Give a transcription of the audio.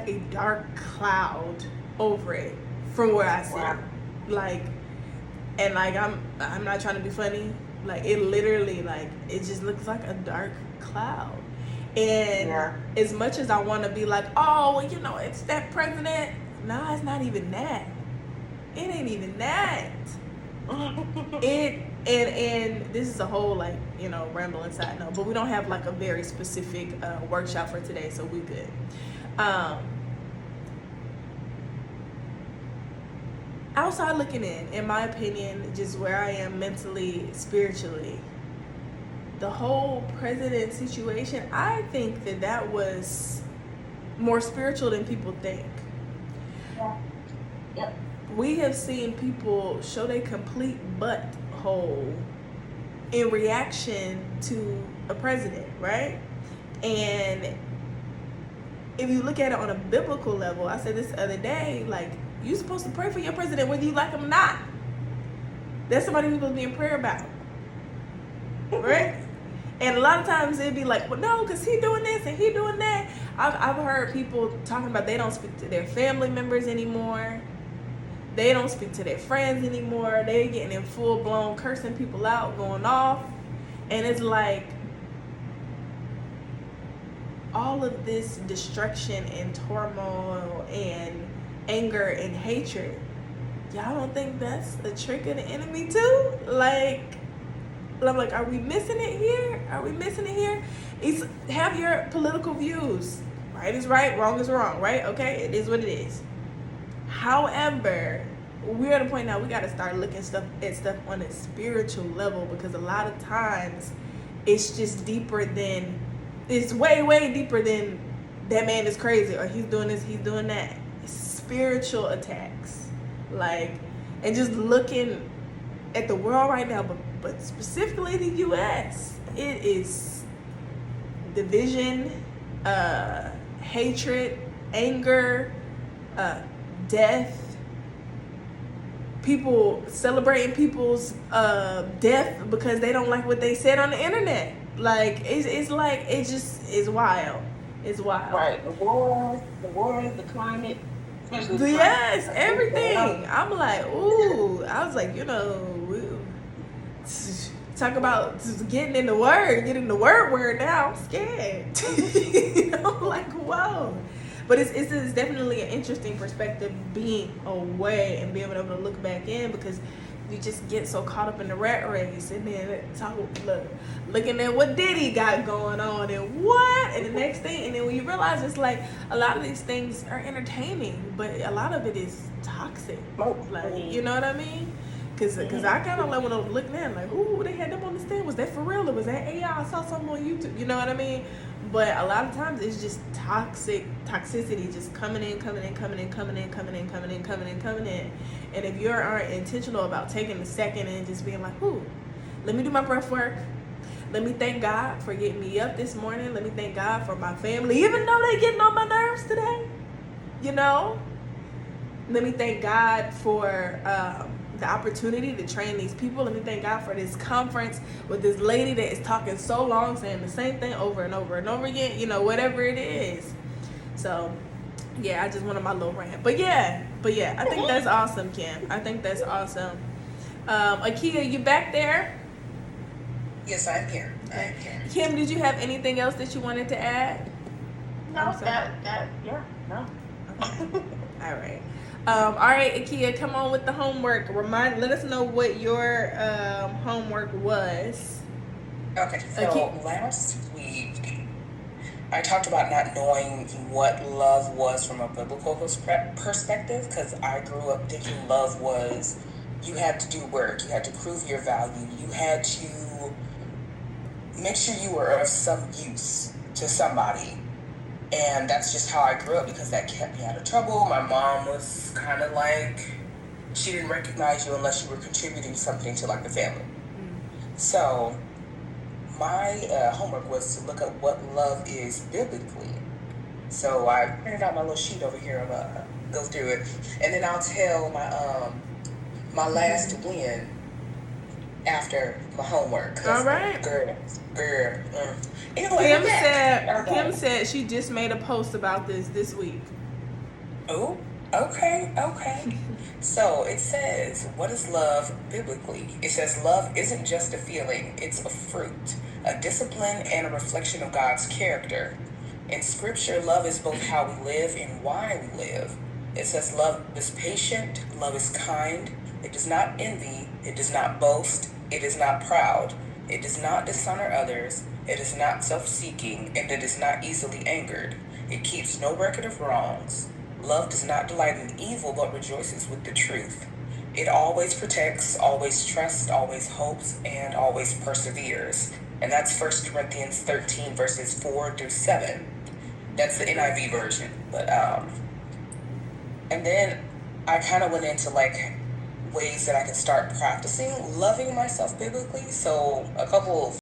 a dark cloud over it from where I sit. Wow. Like, and like I'm not trying to be funny. Like it literally like it just looks like a dark cloud. And Yeah. as much as I want to be like, oh, well, you know, it's that president. Nah, it's not even that. It ain't even that. It and this is a whole like rambling side note, but we don't have like a very specific workshop for today, so we good. Um, outside looking in my opinion, just where I am mentally, spiritually, the whole president situation, I think that was more spiritual than people think. Yeah. Yep. We have seen people show their complete butthole in reaction to a president, right? And if you look at it on a biblical level, I said this the other day, like, you're supposed to pray for your president whether you like him or not. That's somebody you're supposed to be in prayer about, right? And a lot of times it'd be like, well, no, because he doing this and he doing that. I've heard people talking about they don't speak to their family members anymore. They don't speak to their friends anymore. They're getting in full-blown cursing people out, going off. And it's like all of this destruction and turmoil and anger and hatred. Y'all don't think that's a trick of the enemy too? Like, I'm like, are we missing it here? Are we missing it here? It's have your political views. Right is right, wrong is wrong, right? Okay, it is what it is. However, we're at a point now we got to start looking at stuff on a spiritual level, because a lot of times it's just deeper than, it's way deeper than that man is crazy or he's doing this, he's doing that. It's spiritual attacks, like, and just looking at the world right now, but specifically the U.S., it is division, hatred, anger, death, people celebrating people's death because they don't like what they said on the internet. Like it's like it just is wild. It's wild. Right. The war, the climate. Yes, everything. I'm like, ooh. I was like, talk about just getting the word now. I'm scared. Like, whoa. But it's definitely an interesting perspective being away and being able to look back in, because you just get so caught up in the rat race and then looking at what Diddy got going on and what, and the next thing, and then when you realize it's like a lot of these things are entertaining, but a lot of it is toxic. Like, you know what I mean? Cause I kind of like when I was looking at it, like, ooh, they had them on the stand. Was that for real or was that AI? I saw something on YouTube. You know what I mean? But a lot of times it's just toxicity just coming in. And if you aren't intentional about taking a second and just being like, ooh, let me do my breath work. Let me thank God for getting me up this morning. Let me thank God for my family, even though they're getting on my nerves today. Let me thank God for the opportunity to train these people. Let me thank God for this conference with this lady that is talking so long, saying the same thing over and over and over again, whatever it is. So, yeah, I just wanted my little rant. But yeah, I think that's awesome, Kim. I think that's awesome. Akia, you back there? Yes, I'm here. Kim, did you have anything else that you wanted to add? No, no. All right. All right, Akia, come on with the homework. Let us know what your homework was. Okay, so last week I talked about not knowing what love was from a biblical perspective, because I grew up thinking love was you had to do work, you had to prove your value, you had to make sure you were of some use to somebody. And that's just how I grew up, because that kept me out of trouble. My mom was kind of like, she didn't recognize you unless you were contributing something to like the family. So my homework was to look up what love is biblically. So I printed out my little sheet over here. I'm gonna go through it, and then I'll tell my last win after my homework. All right. Girl. Anyway, Kim said she just made a post about this week. Oh, okay. So it says, what is love biblically? It says, love isn't just a feeling, it's a fruit, a discipline, and a reflection of God's character. In scripture, love is both how we live and why we live. It says, love is patient, love is kind, it does not envy, it does not boast, it is not proud, it does not dishonor others, it is not self seeking, and it is not easily angered. It keeps no record of wrongs. Love does not delight in evil, but rejoices with the truth. It always protects, always trusts, always hopes, and always perseveres. And that's 1 Corinthians 13, verses 4 through 7. That's the NIV version. But and then I kind of went into like ways that I could start practicing loving myself biblically. So a couple of